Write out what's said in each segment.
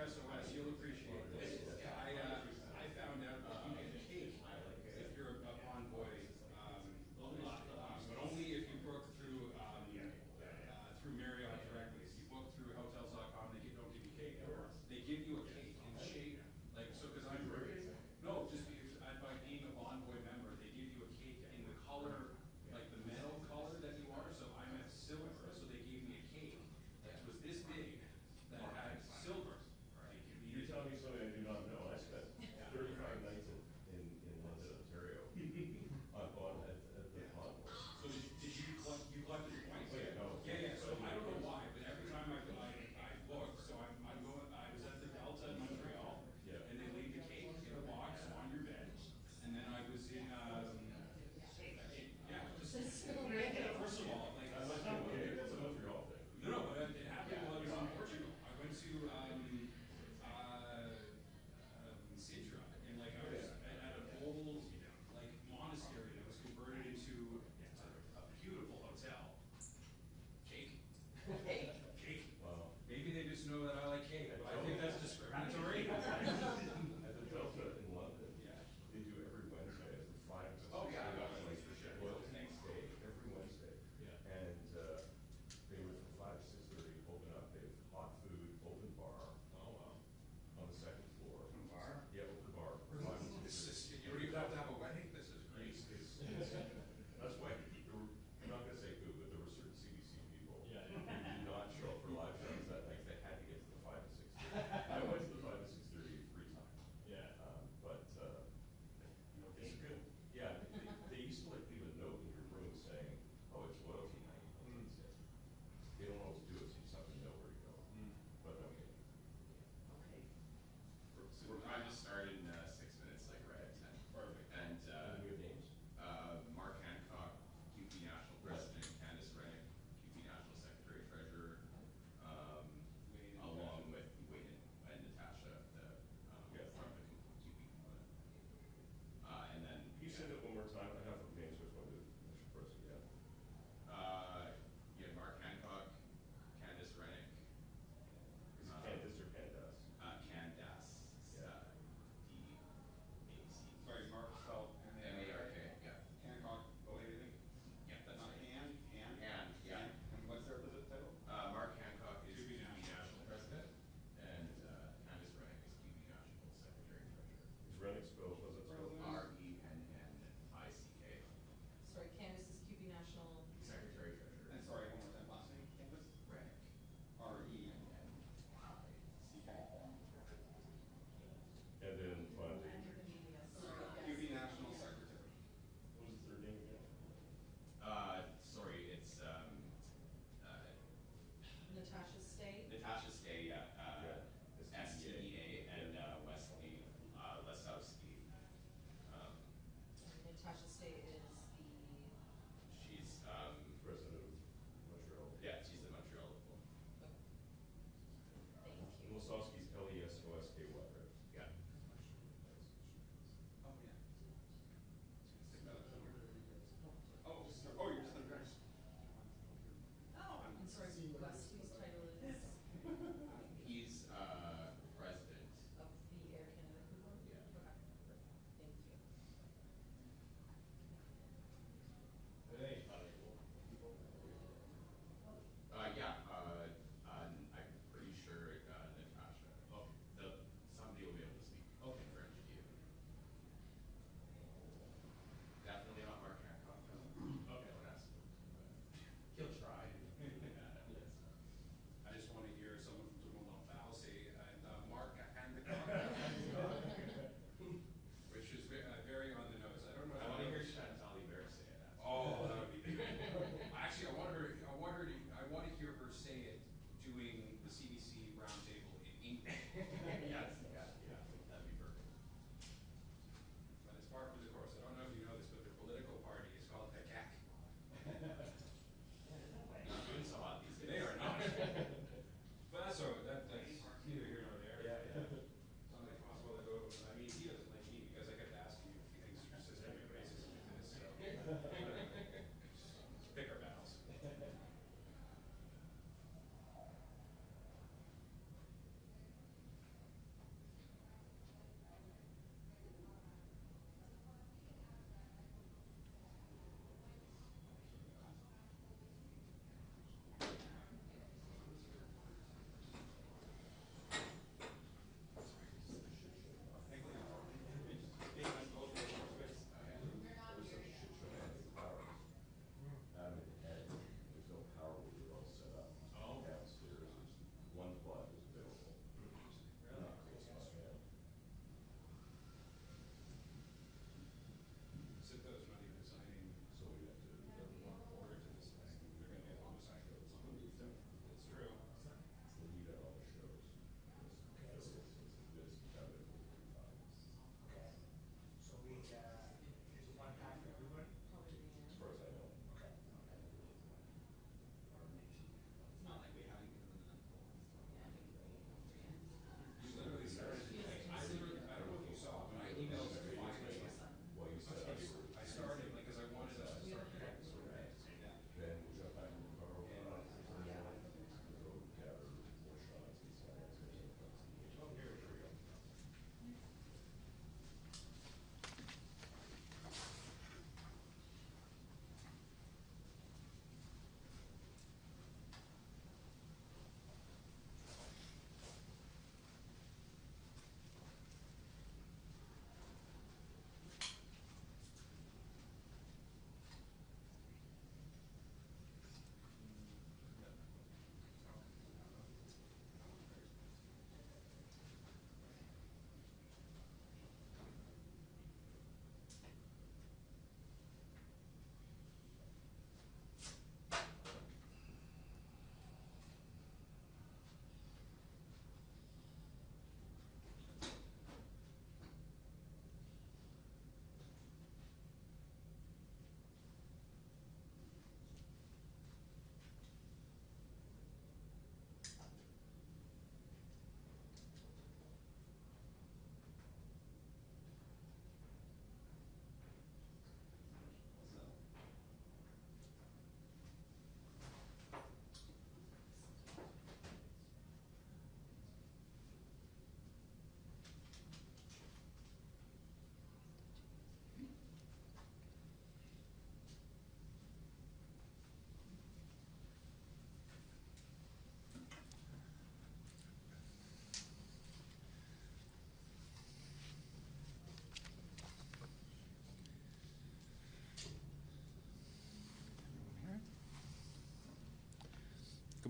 Silver SOS, you'll appreciate this. I found out that you get a cake if you're a Bonvoy, but only if you book through through Marriott directly. If you book through hotels.com, they don't give you cake. They give you a cake in shape, like so. Because I'm no, just because by being a Bonvoy member, they give you a cake in the color, like the metal color that you are. So I'm at silver, so they gave me a cake that was this big that had silver. You're telling me something I do not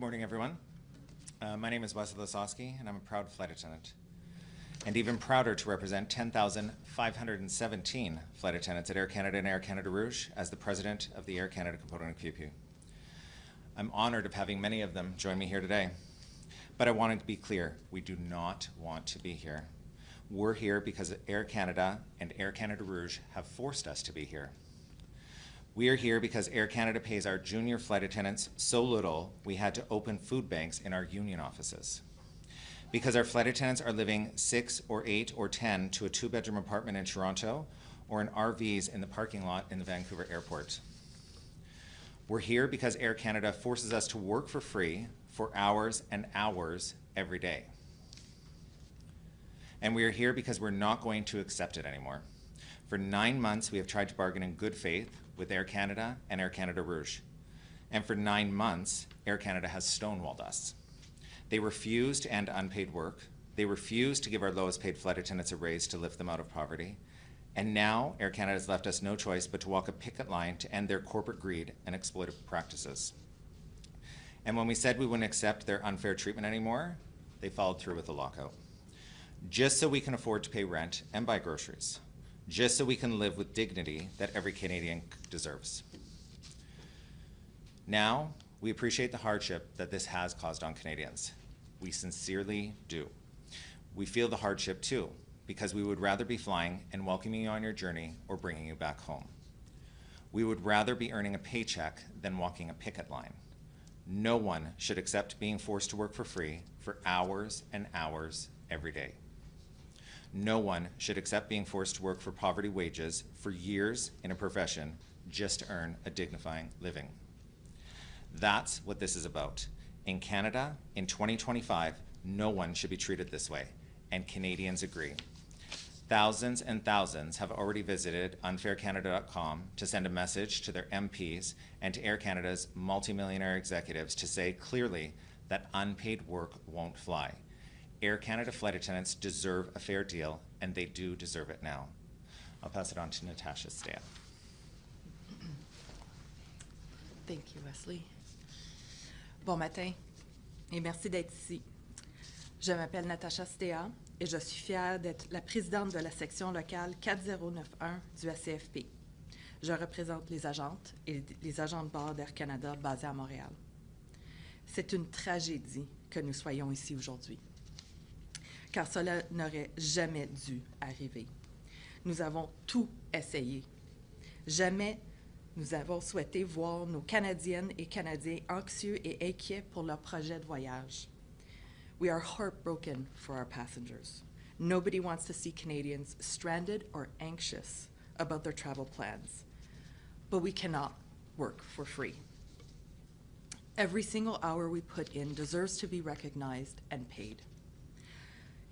Good morning, everyone. My name is Wesley Lasowski, and I'm a proud flight attendant. And even prouder to represent 10,517 flight attendants at Air Canada and Air Canada Rouge as the president of the Air Canada component of CUPE. I'm honored of having many of them join me here today. But I want to be clear, we do not want to be here. We're here because Air Canada and Air Canada Rouge have forced us to be here. We are here because Air Canada pays our junior flight attendants so little we had to open food banks in our union offices. Because our flight attendants are living 6 or 8 or 10 to a 2-bedroom apartment in Toronto or in RVs in the parking lot in the Vancouver airport. We're here because Air Canada forces us to work for free for hours and hours every day. And we are here because we're not going to accept it anymore. For 9 months, we have tried to bargain in good faith with Air Canada and Air Canada Rouge. And for 9 months, Air Canada has stonewalled us. They refused to end unpaid work. They refused to give our lowest paid flight attendants a raise to lift them out of poverty. And now Air Canada has left us no choice but to walk a picket line to end their corporate greed and exploitative practices. And when we said we wouldn't accept their unfair treatment anymore, they followed through with the lockout. Just so we can afford to pay rent and buy groceries. Just so we can live with dignity that every Canadian deserves. Now, we appreciate the hardship that this has caused on Canadians. We sincerely do. We feel the hardship too, because we would rather be flying and welcoming you on your journey or bringing you back home. We would rather be earning a paycheck than walking a picket line. No one should accept being forced to work for free for hours and hours every day. No one should accept being forced to work for poverty wages for years in a profession just to earn a dignifying living. That's what this is about. In Canada, in 2025, no one should be treated this way, and Canadians agree. Thousands and thousands have already visited unfaircanada.com to send a message to their MPs and to Air Canada's multimillionaire executives to say clearly that unpaid work won't fly. Air Canada flight attendants deserve a fair deal, and they do deserve it now. I'll pass it on to Natasha Stea. Thank you, Wesley. Bon matin et merci d'être ici. Je m'appelle Natasha Stea et je suis fière d'être la présidente de la section locale 4091 du ACFP. Je représente les agentes et les agents de bord d'Air Canada basés à Montréal. C'est une tragédie que nous soyons ici aujourd'hui, car cela n'aurait jamais dû arriver. Nous avons tout essayé. Jamais nous avons souhaité voir nos Canadiennes et Canadiens anxieux et inquiets pour leur projet de voyage. We are heartbroken for our passengers. Nobody wants to see Canadians stranded or anxious about their travel plans. But we cannot work for free. Every single hour we put in deserves to be recognized and paid.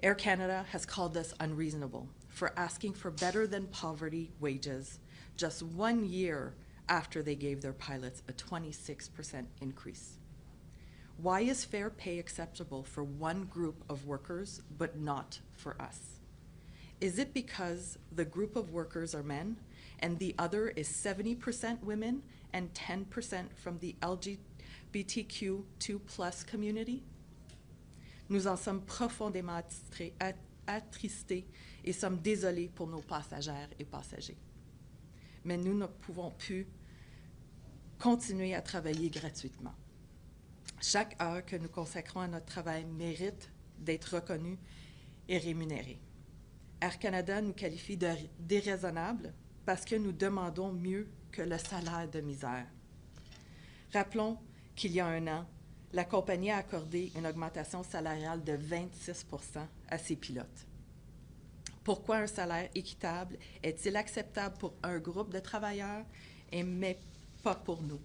Air Canada has called us unreasonable for asking for better than poverty wages just 1 year after they gave their pilots a 26% increase. Why is fair pay acceptable for one group of workers but not for us? Is it because the group of workers are men and the other is 70% women and 10% from the LGBTQ2+ community? Nous en sommes profondément attristés et sommes désolés pour nos passagères et passagers. Mais nous ne pouvons plus continuer à travailler gratuitement. Chaque heure que nous consacrons à notre travail mérite d'être reconnue et rémunérée. Air Canada nous qualifie de déraisonnables parce que nous demandons mieux que le salaire de misère. Rappelons qu'il y a 1 an, la compagnie a accordé une augmentation salariale de 26% à ses pilotes. Pourquoi un salaire équitable est-il acceptable pour un groupe de travailleurs, mais pas pour nous?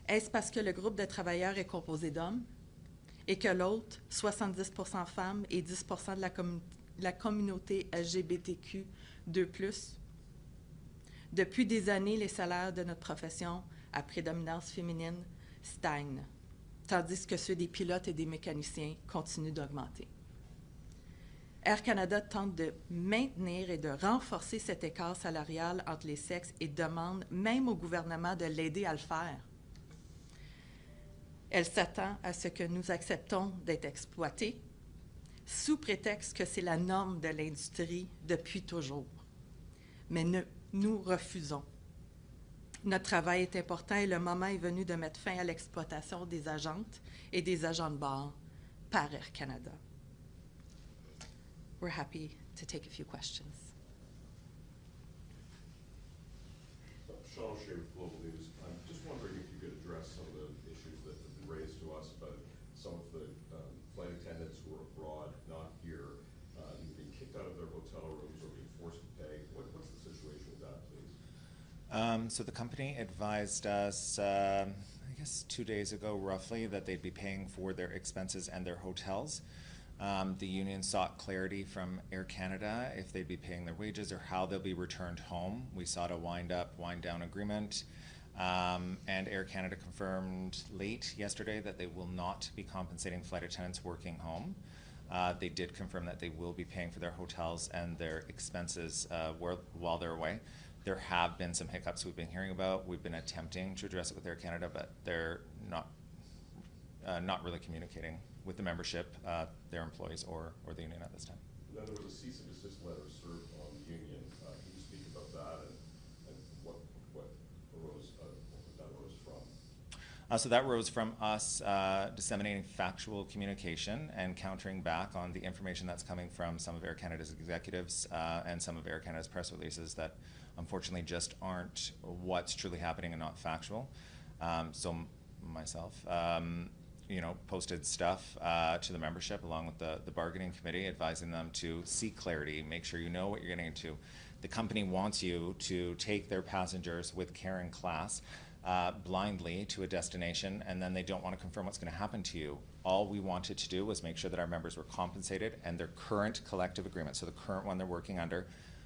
Est-ce parce que le groupe de travailleurs est composé d'hommes et que l'autre, 70% femmes et 10% de la communauté LGBTQ2+? Depuis des années, les salaires de notre profession à prédominance féminine stagnent, tandis que ceux des pilotes et des mécaniciens continuent d'augmenter. Air Canada tente de maintenir et de renforcer cet écart salarial entre les sexes et demande même au gouvernement de l'aider à le faire. Elle s'attend à ce que nous acceptons d'être exploités, sous prétexte que c'est la norme de l'industrie depuis toujours. Mais nous refusons. Notre travail est important et le moment est venu de mettre fin à l'exploitation des agentes et des agents de bord par Air Canada. We're happy to take a few questions. Sean O'Shea with Global News. I'm just wondering if you could address some of the issues that have been raised to us about some of the flight attendants who are abroad, not here, either being kicked out of their hotel rooms or being forced to pay. What's the situation with that, please? So the company advised us, I guess 2 days ago roughly, that they'd be paying for their expenses and their hotels. The union sought clarity from Air Canada if they'd be paying their wages or how they'll be returned home. We sought a wind-down agreement, and Air Canada confirmed late yesterday that they will not be compensating flight attendants working home. They did confirm that they will be paying for their hotels and their expenses while they're away. There have been some hiccups we've been hearing about. We've been attempting to address it with Air Canada, but they're not really communicating with the membership, their employees, or the union at this time. And then there was a cease and desist letter served on the union. Can you speak about that and what that arose from? So that rose from us disseminating factual communication and countering back on the information that's coming from some of Air Canada's executives and some of Air Canada's press releases that unfortunately just aren't what's truly happening and not factual. So myself, posted stuff to the membership along with the bargaining committee, advising them to seek clarity, make sure you know what you're getting into. The company wants you to take their passengers with care and class blindly to a destination, and then they don't want to confirm what's going to happen to you. All we wanted to do was make sure that our members were compensated and their current collective agreement, so the current one they're working under,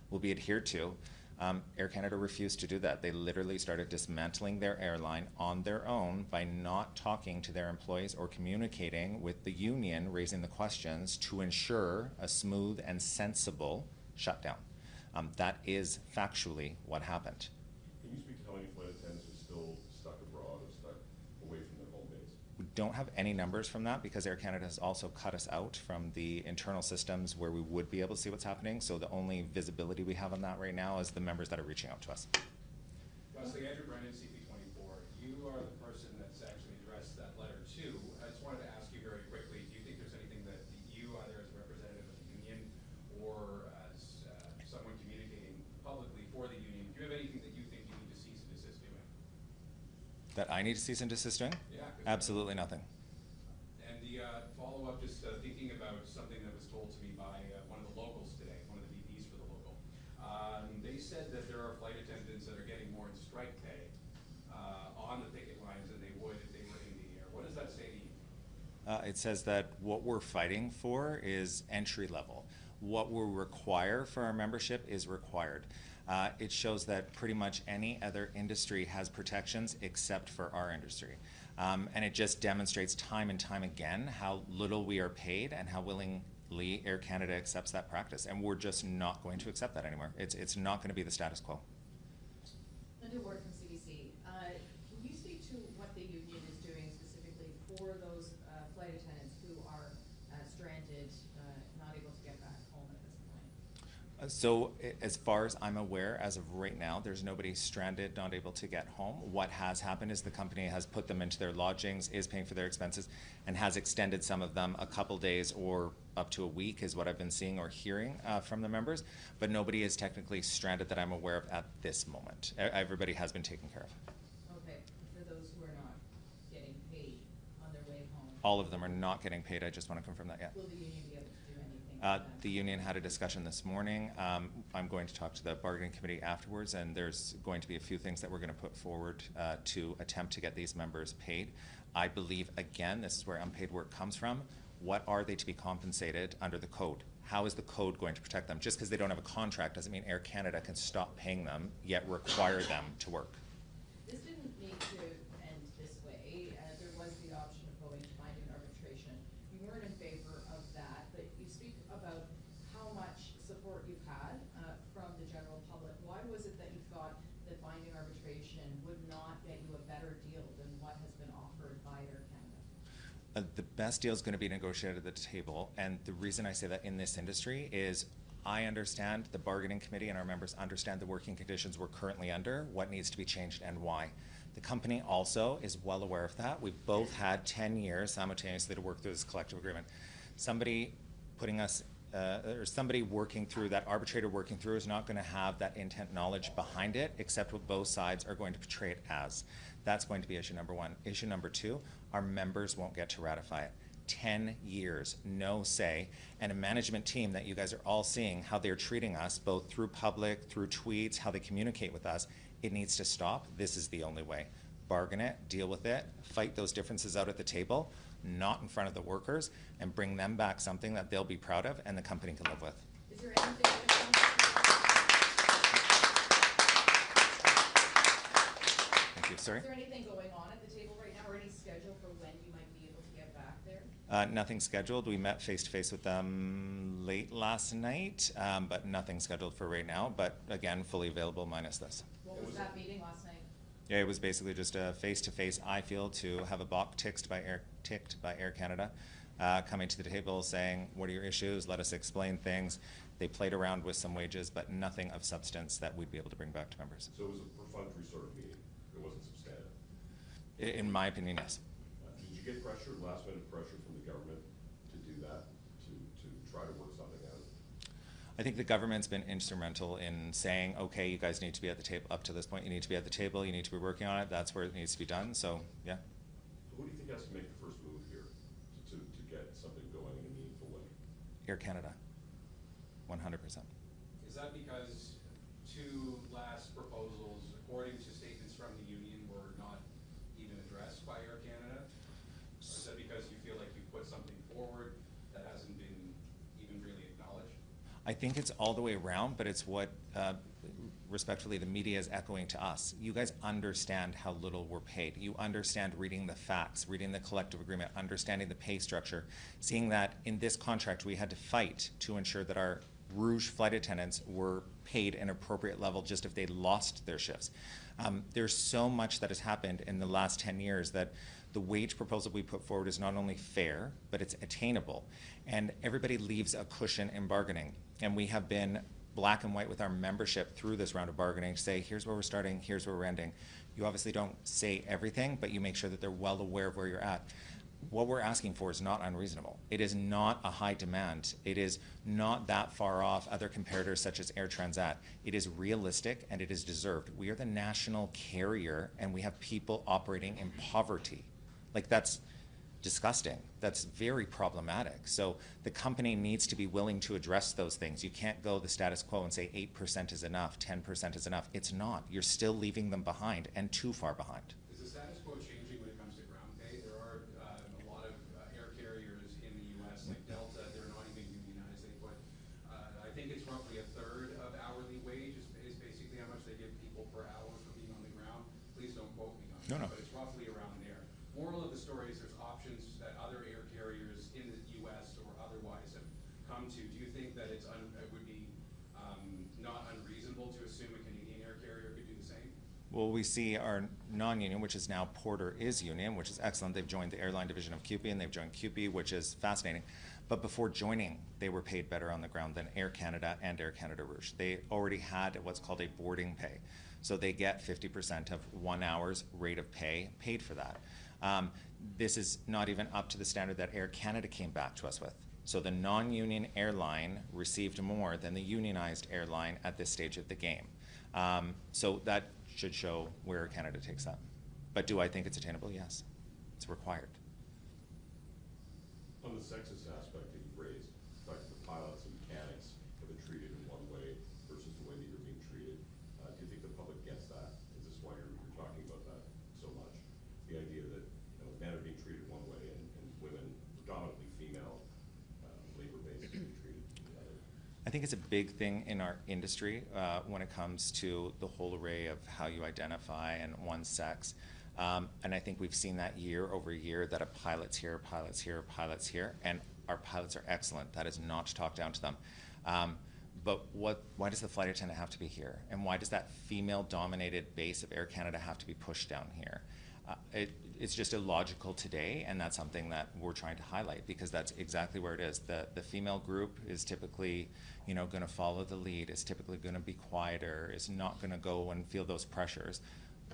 will be adhered to. Air Canada refused to do that. They literally started dismantling their airline on their own by not talking to their employees or communicating with the union, raising the questions to ensure a smooth and sensible shutdown. That is factually what happened. Can you speak to how many flight attendants are still stuck abroad or stuck away from their home base? We don't have any numbers from that because Air Canada has also cut us out from the internal systems where we would be able to see what's happening. So the only visibility we have on that right now is the members that are reaching out to us. Leslie, Andrew Brennan, CP24. You are the person that's actually addressed that letter too. I just wanted to ask you very quickly, do you think there's anything that you, either as a representative of the union or as someone communicating publicly for the union, do you have anything that you think you need to cease and desist doing? That I need to cease and desist doing? Yeah. Absolutely nothing. And the follow-up, just thinking about something that was told to me by one of the locals today, one of the VPs for the local. They said that there are flight attendants that are getting more in strike pay on the picket lines than they would if they were in the air. What does that say to you? It says that what we're fighting for is entry level. What we require for our membership is required. It shows that pretty much any other industry has protections except for our industry. And it just demonstrates time and time again how little we are paid and how willingly Air Canada accepts that practice. And we're just not going to accept that anymore. It's not going to be the status quo. Linda Ward from CBC. Can you speak to what the union is doing specifically for those flight attendants who are stranded, not able to get back home at this point? So as far as I'm aware, as of right now, there's nobody stranded, not able to get home. What has happened is the company has put them into their lodgings, is paying for their expenses, and has extended some of them a couple days or up to a week is what I've been seeing or hearing from the members. But nobody is technically stranded that I'm aware of at this moment. Everybody has been taken care of. Okay, for those who are not getting paid on their way home. All of them are not getting paid. I just want to confirm that, yeah. Will the union be able to do anything? The union had a discussion this morning. I'm going to talk to the bargaining committee afterwards, and there's going to be a few things that we're going to put forward to attempt to get these members paid. I believe, again, this is where unpaid work comes from. What are they to be compensated under the code? How is the code going to protect them? Just because they don't have a contract doesn't mean Air Canada can stop paying them, yet require them to work. This didn't need to end this way. There was the option of going to binding arbitration. You weren't in favor of that, but you speak about how much support you've had from the general public. Why was it that you thought that binding arbitration would not get you a better deal than what has been offered by Air Canada? The best deal is going to be negotiated at the table, and the reason I say that in this industry is I understand the bargaining committee and our members understand the working conditions we're currently under, what needs to be changed and why. The company also is well aware of that. We've both had 10 years simultaneously to work through this collective agreement. Somebody putting us, or somebody working through, that arbitrator working through is not going to have that intent knowledge behind it, except what both sides are going to portray it as. That's going to be issue number one. Issue number two, our members won't get to ratify it. 10 years, no say, and a management team that you guys are all seeing how they're treating us, both through public, through tweets, how they communicate with us. It needs to stop. This is the only way. Bargain it, deal with it, fight those differences out at the table, not in front of the workers, and bring them back something that they'll be proud of and the company can live with. Is there anything Thank you. Sorry? Is there anything going on at the table right now, or any schedule for when you might be able to get back there? Nothing scheduled. We met face-to-face with them late last night, but nothing scheduled for right now. But again, fully available minus this. What was that meeting last night? Yeah, it was basically just a face-to-face, I feel, to have a box ticked by Air Canada, coming to the table saying, what are your issues? Let us explain things. They played around with some wages, but nothing of substance that we'd be able to bring back to members. So it was a perfunctory sort of meeting? It wasn't substantive? In my opinion, yes. Did you get pressure, last-minute pressure from the government to do that, to try to work something out? I think the government's been instrumental in saying, okay, you guys need to be at the table, up to this point, you need to be at the table, you need to be working on it, that's where it needs to be done, so, yeah. So who do you think has to make the first move here to get something going in a meaningful way? Air Canada, 100%. Is that because two last proposals, according to statements from the union, were not even addressed by Air Canada? Or is that because you feel like you put something forward that hasn't been even really acknowledged? I think it's all the way around, but it's what, respectfully, the media is echoing to us. You guys understand how little we're paid. You understand reading the facts, reading the collective agreement, understanding the pay structure, seeing that in this contract we had to fight to ensure that our Rouge flight attendants were paid an appropriate level just if they lost their shifts. There's so much that has happened in the last 10 years that the wage proposal we put forward is not only fair, but it's attainable. And everybody leaves a cushion in bargaining. And we have been black and white with our membership through this round of bargaining to say, here's where we're starting, here's where we're ending. You obviously don't say everything, but you make sure that they're well aware of where you're at. What we're asking for is not unreasonable. It is not a high demand. It is not that far off other comparators such as Air Transat. It is realistic and it is deserved. We are the national carrier and we have people operating in poverty. Like, that's disgusting. That's very problematic. So the company needs to be willing to address those things. You can't go the status quo and say 8% is enough, 10% is enough. It's not. You're still leaving them behind and too far behind. Is the status quo changing when it comes to ground pay? There are a lot of air carriers in the U.S., like Delta, they're not even unionized. They put, I think it's roughly a third of hourly wage is basically how much they give people per hour for being on the ground. Please don't quote me on that, but it's roughly around there. Moral of the story is there's options that other air carriers in the U.S. or otherwise have come to. Do you think that it would be not unreasonable to assume a Canadian air carrier could do the same? Well, we see our non-union, which is now Porter is union, which is excellent. They've joined the airline division of CUPE, and they've joined CUPE, which is fascinating. But before joining, they were paid better on the ground than Air Canada and Air Canada Rouge. They already had what's called a boarding pay. So they get 50% of 1 hour's rate of pay paid for that. This is not even up to the standard that Air Canada came back to us with. So the non-union airline received more than the unionized airline at this stage of the game. So that should show where Air Canada takes that. But do I think it's attainable? Yes. It's required. On the sexist aspect that you've raised, like the pilots and mechanics have been treated in one way versus the way that you're being treated. Do you think the public gets that? Is this why you're talking about that so much? The idea that men are being treated one way and women, predominantly female, labor-based, are being treated the other. I think it's a big thing in our industry when it comes to the whole array of how you identify and one's sex. And I think we've seen that year over year that a pilot's here, pilot's here, pilot's here, and our pilots are excellent. That is not to talk down to them. But why does the flight attendant have to be here? And why does that female-dominated base of Air Canada have to be pushed down here? It's just illogical today, and that's something that we're trying to highlight because that's exactly where it is. The female group is typically, you know, going to follow the lead, is typically going to be quieter, is not going to go and feel those pressures.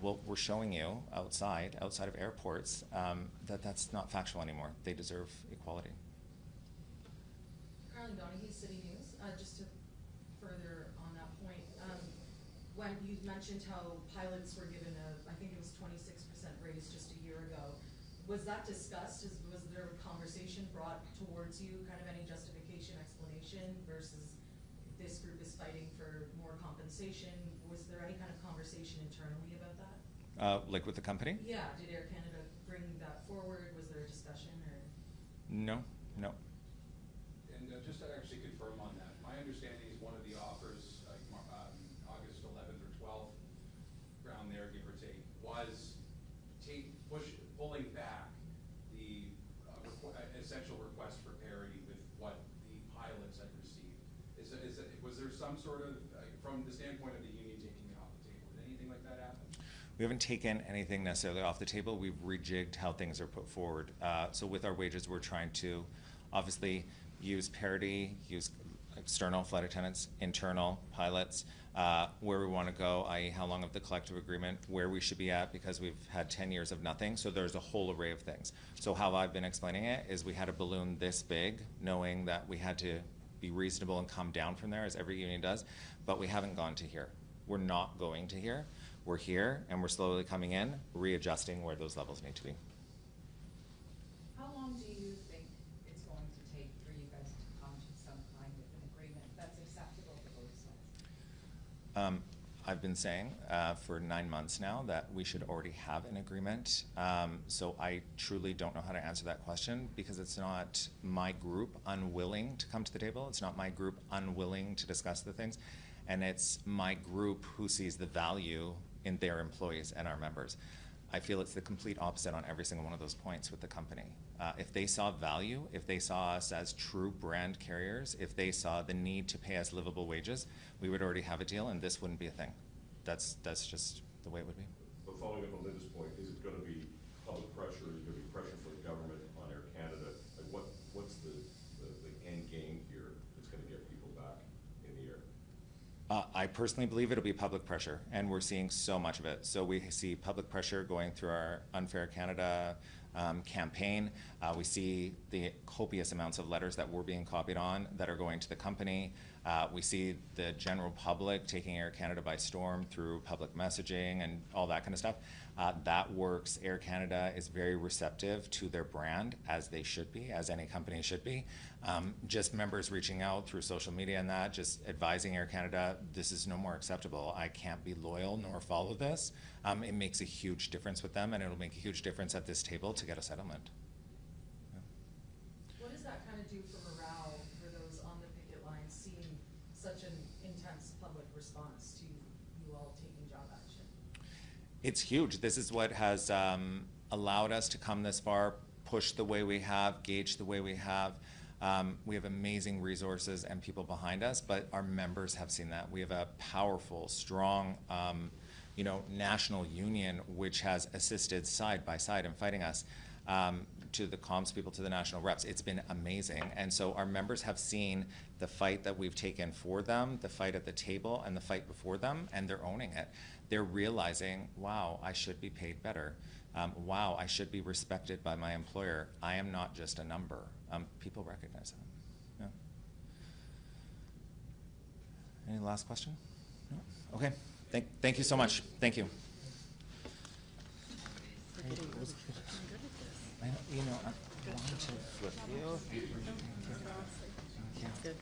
Well, we're showing you outside of airports, that that's not factual anymore. They deserve equality. Airline Donaghy, City News, just to further on that point, when you mentioned how pilots were given I think it was 26% raise just a year ago, was that discussed? Was there a conversation brought towards you, kind of any justification, explanation, versus this group is fighting for more compensation? Was there any kind of conversation internally about that? Like with the company? Yeah, did Air Canada bring that forward? Was there a discussion or? No. And just to actually confirm on that, my understanding is one of the offers, August 11th or 12th, around there, give or take, was pulling back the essential request for parity with what the pilots had received. Was there some sort of, from the standpoint of the union taking it off the table, did anything like that happen? We haven't taken anything necessarily off the table. We've rejigged how things are put forward. So with our wages, we're trying to obviously use parity, use external flight attendants, internal pilots, where we want to go, i.e. how long of the collective agreement, where we should be at, because we've had 10 years of nothing. So there's a whole array of things. So how I've been explaining it is we had a balloon this big, knowing that we had to be reasonable and come down from there, as every union does, but we haven't gone to here. We're not going to here. We're here, and we're slowly coming in, readjusting where those levels need to be. How long do you think it's going to take for you guys to come to some kind of an agreement that's acceptable to both sides? I've been saying for 9 months now that we should already have an agreement. So I truly don't know how to answer that question because it's not my group unwilling to come to the table. It's not my group unwilling to discuss the things. And it's my group who sees the value in their employees and our members. I feel it's the complete opposite on every single one of those points with the company. If they saw value, if they saw us as true brand carriers, if they saw the need to pay us livable wages, we would already have a deal and this wouldn't be a thing. That's just the way it would be. But following up on Linda's point, is it going to be public pressure? Is it going to be pressure from the government on Air Canada? Like what's the end game here that's going to get people back in the air? I personally believe it'll be public pressure, and we're seeing so much of it. So we see public pressure going through our Unfair Canada campaign. We see the copious amounts of letters that we're being copied on that are going to the company. We see the general public taking Air Canada by storm through public messaging and all that kind of stuff. That works. Air Canada is very receptive to their brand, as they should be, as any company should be. Just members reaching out through social media and that, just advising Air Canada, this is no more acceptable. I can't be loyal nor follow this. It makes a huge difference with them, and it'll make a huge difference at this table to get a settlement. What does that kind of do for morale for those on the picket line, seeing such an intense public response to you all taking job action? It's huge. This is what has allowed us to come this far, push the way we have, gauge the way we have. We have amazing resources and people behind us, but our members have seen that. We have a powerful, strong, national union which has assisted side by side in fighting us. To the comms people, to the national reps. It's been amazing. And so our members have seen the fight that we've taken for them, the fight at the table and the fight before them, and they're owning it. They're realizing, wow, I should be paid better. Wow, I should be respected by my employer. I am not just a number. People recognize that. Yeah. Any last question? No? Okay. Thank you so much. Thank you. I want to flip you. Good.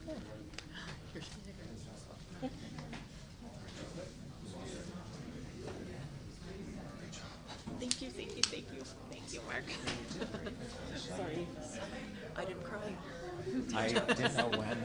Thank you, Mark. Sorry, I didn't cry. I didn't know when.